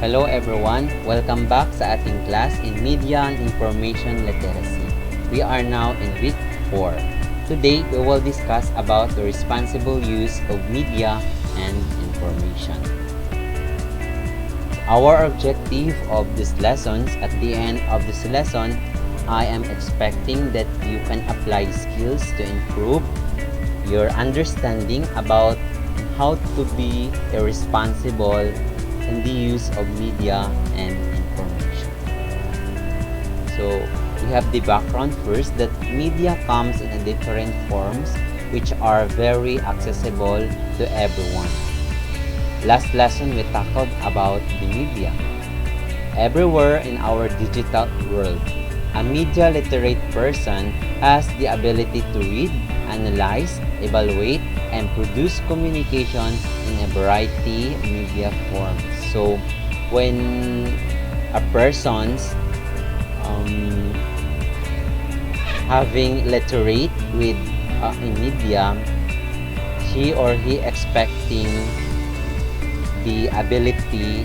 Hello everyone! Welcome back sa ating class in Media and Information Literacy. We are now in week 4. Today, we will discuss about the responsible use of media and information. Our objective of these lessons, at the end of this lesson, I am expecting that you can apply skills to improve your understanding about how to be a responsible in the use of media and information. So we have the background first, that media comes in a different forms which are very accessible to everyone. Last lesson we tackled about the media. Everywhere in our digital world, a media literate person has the ability to read, analyze, evaluate, and produce communication in a variety of media forms. So, when a person's having literate with a media, she or he expecting the ability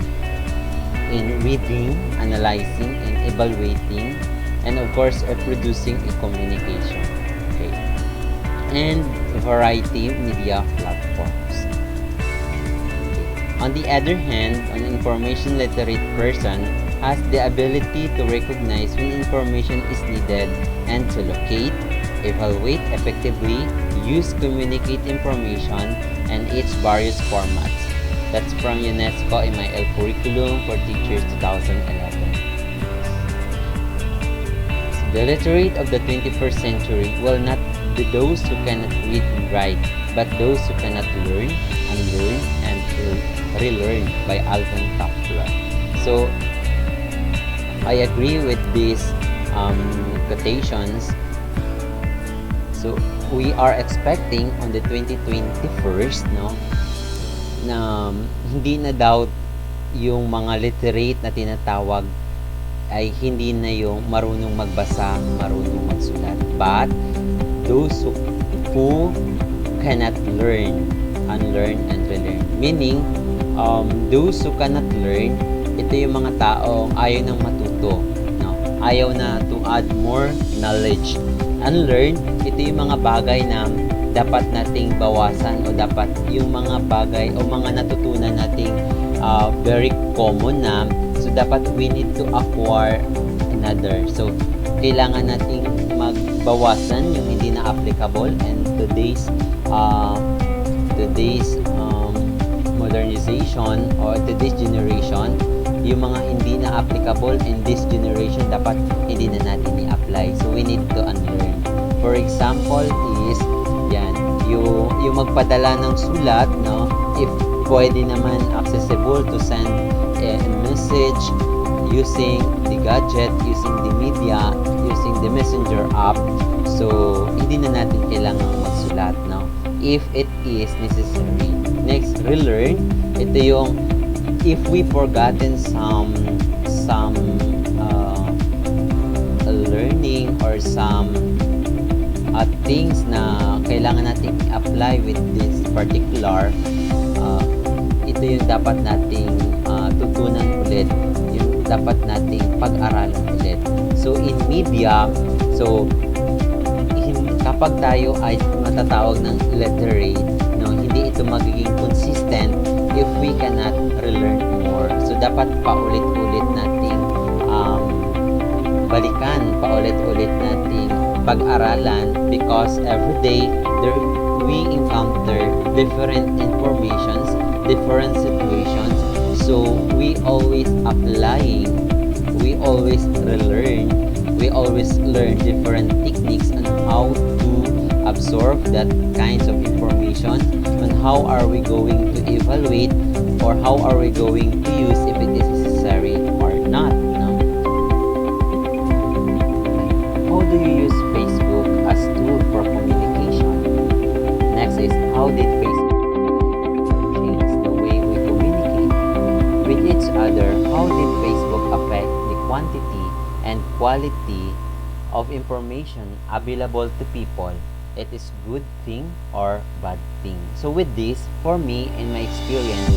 in reading, analyzing, and evaluating, and of course producing a communication. Okay, and a variety of media platforms. On the other hand, an information literate person has the ability to recognize when information is needed and to locate, evaluate effectively, use, communicate information, and its various formats. That's from UNESCO MIL Curriculum for Teachers 2011. So the literate of the 21st century will not be those who cannot read and write, but those who cannot learn, unlearn, and relearn by Alton Toffler. So I agree with these quotations. So we are expecting on the 2021st, no, na hindi na daw yung mga literate na tinatawag ay hindi na yung marunong magbasa, marunong magsulat, but those who cannot learn, unlearn, and relearn. Meaning, those who cannot learn, ito yung mga taong ayaw nang matuto, no? Ayaw na to add more knowledge. Unlearn, ito yung mga bagay na dapat nating bawasan, o dapat yung mga bagay o mga natutunan nating very common na, so dapat we need to acquire another. So kailangan nating magbawasan yung hindi na applicable, and today's modernization or today's generation, yung mga hindi na applicable in this generation dapat hindi na natin i-apply. So we need to unlearn. For example is yan, yung magpadala ng sulat, no, if pwede naman accessible to send a message using the gadget, using the media, using the messenger app, so hindi na natin kailangan magsulat, no, if it is necessary. Next, relearn. Ito yung if we forgotten some learning or some things na kailangan natin i-apply with this particular, ito yung dapat nating tutunan ulit, yung dapat nating pag-aralan ulit. So in media, so kapag tayo ay matatawag ng literate, no, hindi ito magiging consistent if we cannot relearn more. So dapat paulit-ulit nating balikan, paulit-ulit nating pag-aralan, because every day we encounter different informations, different situations, so we always applying, we always relearn, we always learn different techniques on how to absorb that kinds of information, on how are we going to evaluate, or how are we going to use if it is necessary or not, no? How do you use Facebook as tool for communication? Next is, how did Facebook change the way we communicate with each other? How did Facebook affect the quantity and quality of information available to people it is good thing or bad thing. So with this, for me, in my experience,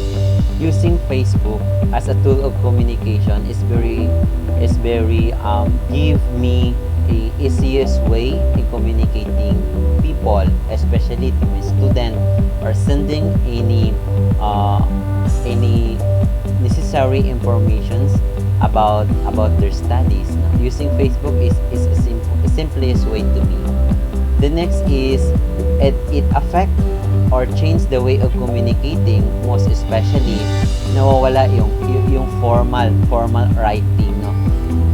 using Facebook as a tool of communication is very give me a easiest way in communicating people, especially to my student, or sending any necessary informations about their studies. Using Facebook is a simplest way to me. The next is it affect or change the way of communicating, most especially nawawala yung formal writing, no?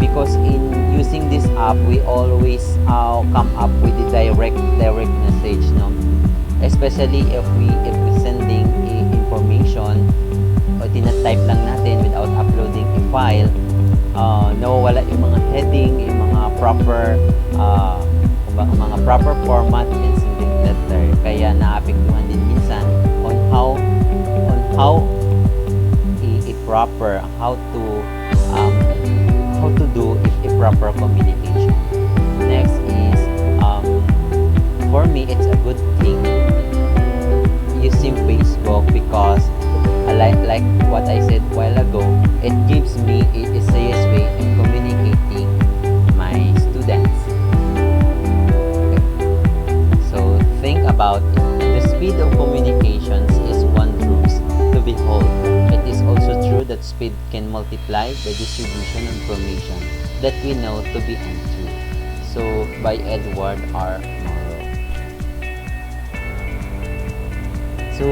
Because in using this app, we always come up with the direct message, no? Especially if we sending information o tina-type lang natin without uploading a file, nawawala yung mga heading, yung mga proper format in sending letter, kaya naapektuhan din minsan on how proper how to do a proper communication. Next is for me it's a good thing using Facebook because like what I said a while ago, it gives me a easiest way in communicating my students. Okay. So think about it. The speed of communications is one truth to behold. It is also true that speed can multiply the distribution of information that we know to be untrue. So by Edward R. Morrow. So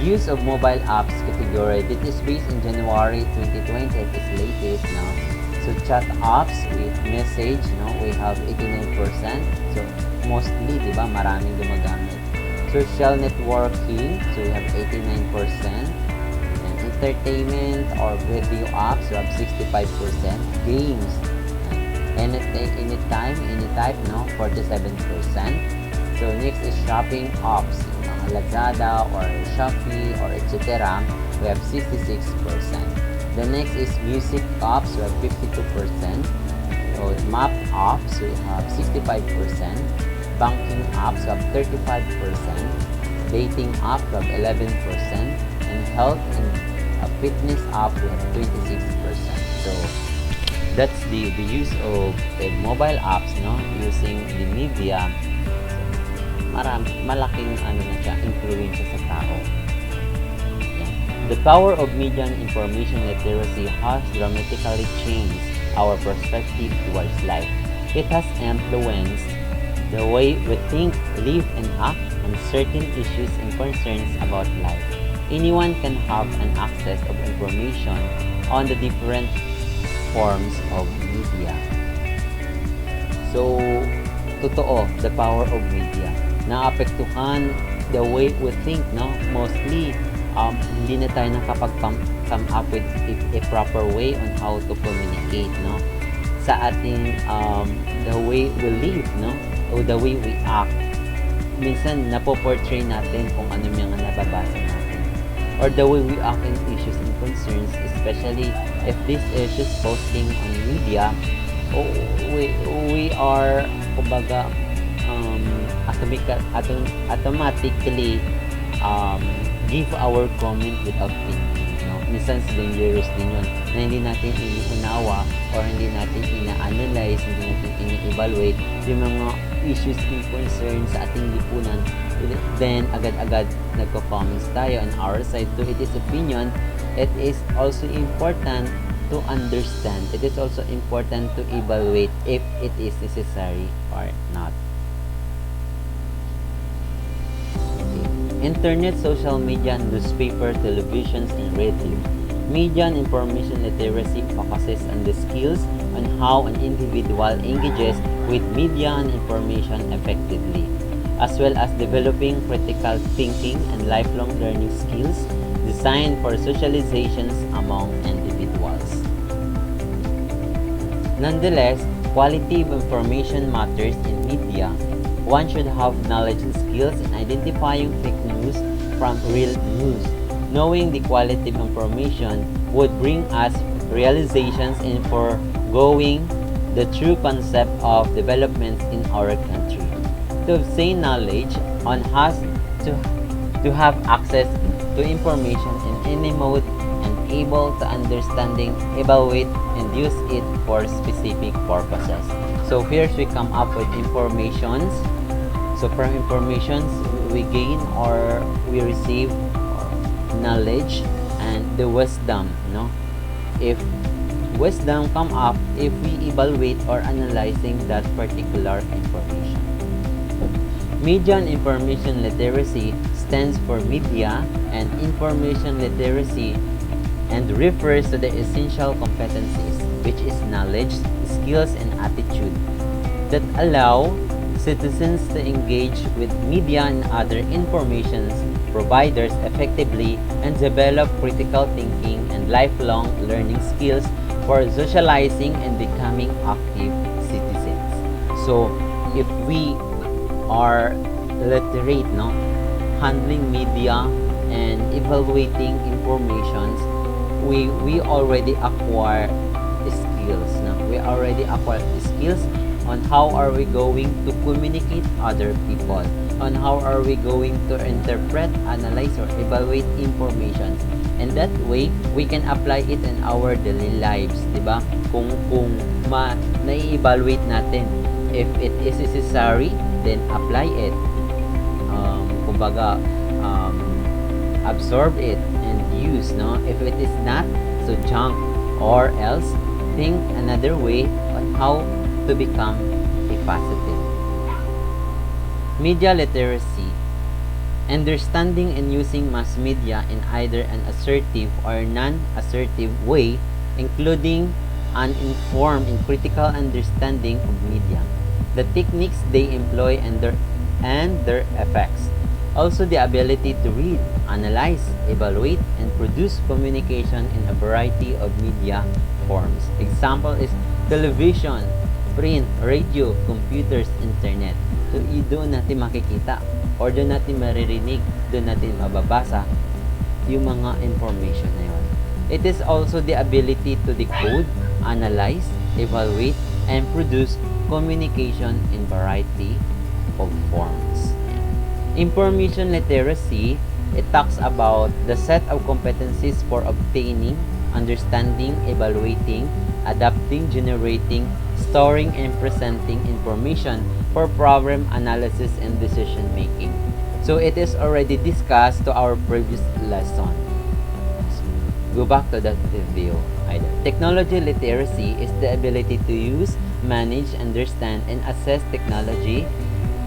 use of mobile apps category, that is based in January 2020, it is latest now. So chat apps with message, we have 89%. So mostly, di ba, maraming gumagamit. Social networking, so we have 89%. And entertainment or video apps, we have 65%. Games, anytime, 47%. So next is shopping apps, Lazada or Shopee or etc. We have 66%. The next is music apps, we have 52%. So map apps, we have 65%. Banking apps, we have 35%. Dating apps, we have 11%. And health and fitness app, we have 26%. So that's the use of mobile apps, using the media. Malaking influence sa tao. The power of media and information literacy has dramatically changed our perspective towards life. It has influenced the way we think, live, and act on certain issues and concerns about life. Anyone can have an access of information on the different forms of media. So, totoo, the power of media. Naapektuhan the way we think, mostly hindi na tayo nakapag-come up with a proper way on how to communicate, sa ating the way we live, o the way we act. Minsan napo-portray natin kung ano yung nababasa natin, or the way we act in issues and concerns, especially if this issues posting on media. We are kumbaga automatically give our comment without thinking. Minsan dangerous din yun na hindi natin iniunawa or hindi natin ina-analyze, hindi natin ini-evaluate yung mga issues and concerns sa ating lipunan. Then agad-agad nagko-comments tayo on our side. So it is opinion. It is also important to understand. It is also important to evaluate if it is necessary or not. Internet, social media, newspaper, televisions, and radio. Media and information literacy focuses on the skills on how an individual engages with media and information effectively, as well as developing critical thinking and lifelong learning skills designed for socializations among individuals. Nonetheless, quality of information matters in media. One should have knowledge and skills in identifying fake news from real news. Knowing the quality of information would bring us realizations in foregoing the true concept of developments in our country. to obtain knowledge on how to have access to information in any mode and able to understanding, evaluate, and use it for specific purposes. So here we come up with informations. So from informations, we gain or we receive knowledge and the wisdom, no? If wisdom come up if we evaluate or analyzing that particular information. Media and information literacy stands for media and information literacy and refers to the essential competencies, which is knowledge, skills, and attitude that allow citizens to engage with media and other information providers effectively and develop critical thinking and lifelong learning skills for socializing and becoming active citizens. So, if we are literate, no, handling media and evaluating informations, we already acquire skills. No? We already acquire skills on how are we going to communicate other people, on how are we going to interpret, analyze, or evaluate information. And that way, we can apply it in our daily lives, di ba? Kung na-evaluate natin, if it is necessary, then apply it. Kumbaga, absorb it and use, no? If it is not, so junk, or else think another way on how to become a positive. Media literacy. Understanding and using mass media in either an assertive or non-assertive way, including an informed and critical understanding of media, the techniques they employ and their effects. Also, the ability to read, analyze, evaluate, and produce communication in a variety of media forms. Example is television, print, radio, computers, internet. So, doon natin makikita or doon natin maririnig, doon natin mababasa yung mga information na yun. It is also the ability to decode, analyze, evaluate, and produce communication in variety of forms. Information literacy, it talks about the set of competencies for obtaining, understanding, evaluating, adapting, generating, storing, and presenting information for problem analysis and decision making. So it is already discussed to our previous lesson. Go back to that video. Technology literacy is the ability to use, manage, understand, and assess technology.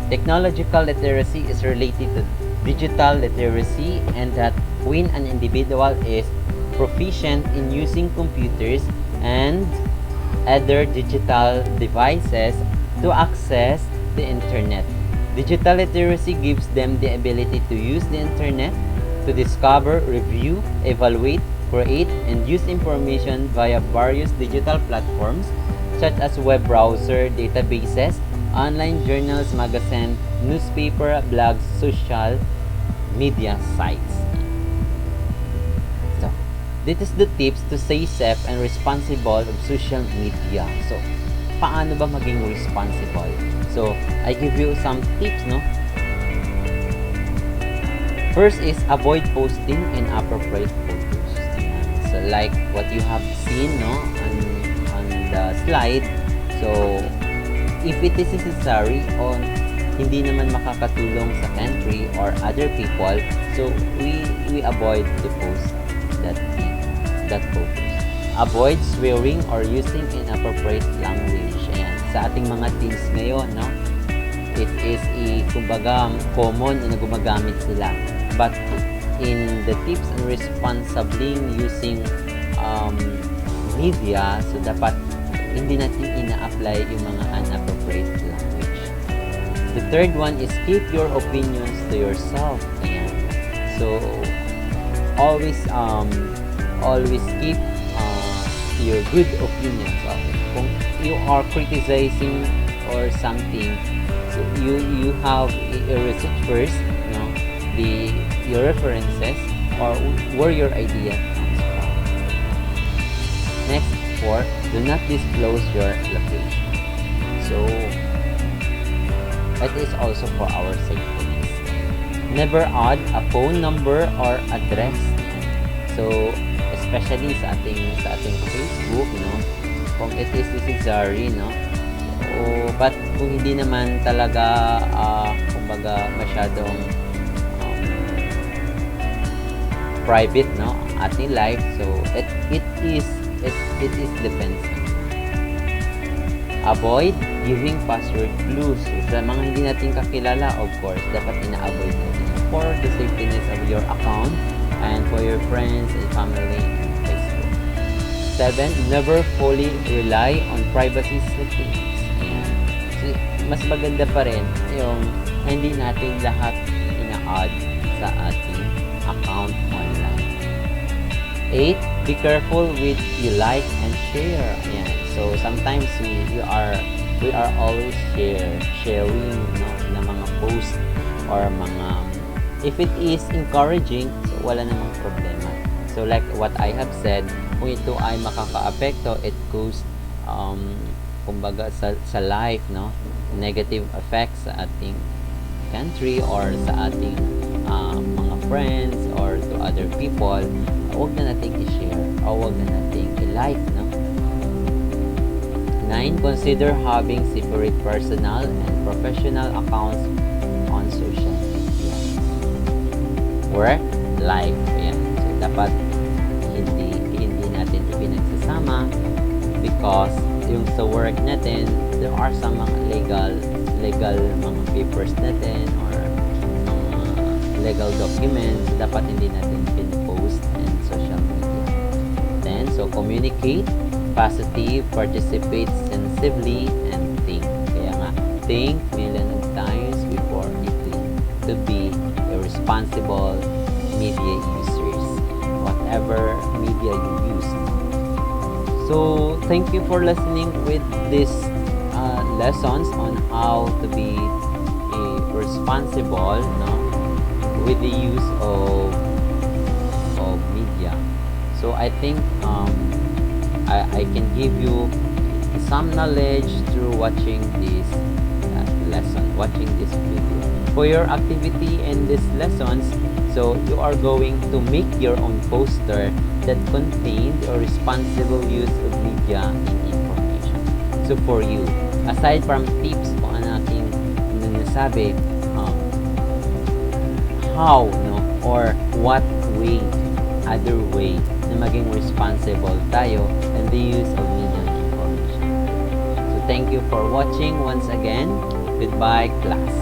Technological literacy is related to digital literacy, and that when an individual is proficient in using computers and other digital devices to access the internet. Digital literacy gives them the ability to use the internet to discover, review, evaluate, create, and use information via various digital platforms such as web browser, databases, online journals, magazine, newspaper, blogs, social media sites. So, this is the tips to stay safe and responsible of social media. So, paano ba maging responsible? So, I give you some tips, no? First is avoid posting inappropriate photos. So, like what you have seen, no, on the slide. So, if it is necessary on hindi naman makakatulong sa country or other people, so we avoid to post that photos. Avoid swearing or using inappropriate language. Ayan, sa ating mga teens ngayon, no, it is kumbaga common na gumagamit sila. But in the tips and responsibly using media, so dapat hindi natin ina-apply yung mga inappropriate language. The third one is keep your opinions to yourself. Ayan. So, always keep your good opinions. Kung you are criticizing or something, so you have a research first, you know, your references or where your idea comes from. Next, 4, do not disclose your location. So, it is also for our safety. Never add a phone number or address. So, especially sa ating Facebook, no? Kung it is necessary, no? But kung hindi naman talaga, kumbaga, masyadong private, no? Ating life, so it is defensive. Avoid giving password clues. So, sa mga hindi natin kakilala, of course, dapat ina-avoid natin for the safetyness of your account and for your friends and family in Facebook. 7. Never fully rely on privacy settings. Ayan. So, mas maganda pa rin yung hindi natin lahat ina-add sa ating account online. 8. Be careful with you like and share. Ayan. So sometimes we are always sharing, no, na mga post or mga, if it is encouraging, so wala namang problema. So like what I have said, kung ito ay makaka-apekto, it goes kumbaga sa life, no, negative effects sa ating country or sa ating mga friends or to other people, huwag na nating i-share o huwag na nating i-like, no. 9. Consider having separate personal and professional accounts on social media. Work, life, yan. So dapat hindi natin ipinagsasama because yung sa work natin, there are some mga legal mga papers natin or legal documents, dapat hindi natin pin-post in social media. Then, so communicate, positive, participate sensibly, and think. Kaya nga, think million of times before you click to be a responsible media users, whatever media you use. So, thank you for listening with these lessons on how to be a responsible, no, with the use of media. So I think I can give you some knowledge through watching this lesson, watching this video. For your activity in these lessons, so you are going to make your own poster that contains a responsible use of media and information. So for you, aside from tips kung ano ating nasabi, how, no, or what way, other way na maging responsible tayo in the use of media and information. So thank you for watching once again. Goodbye, class.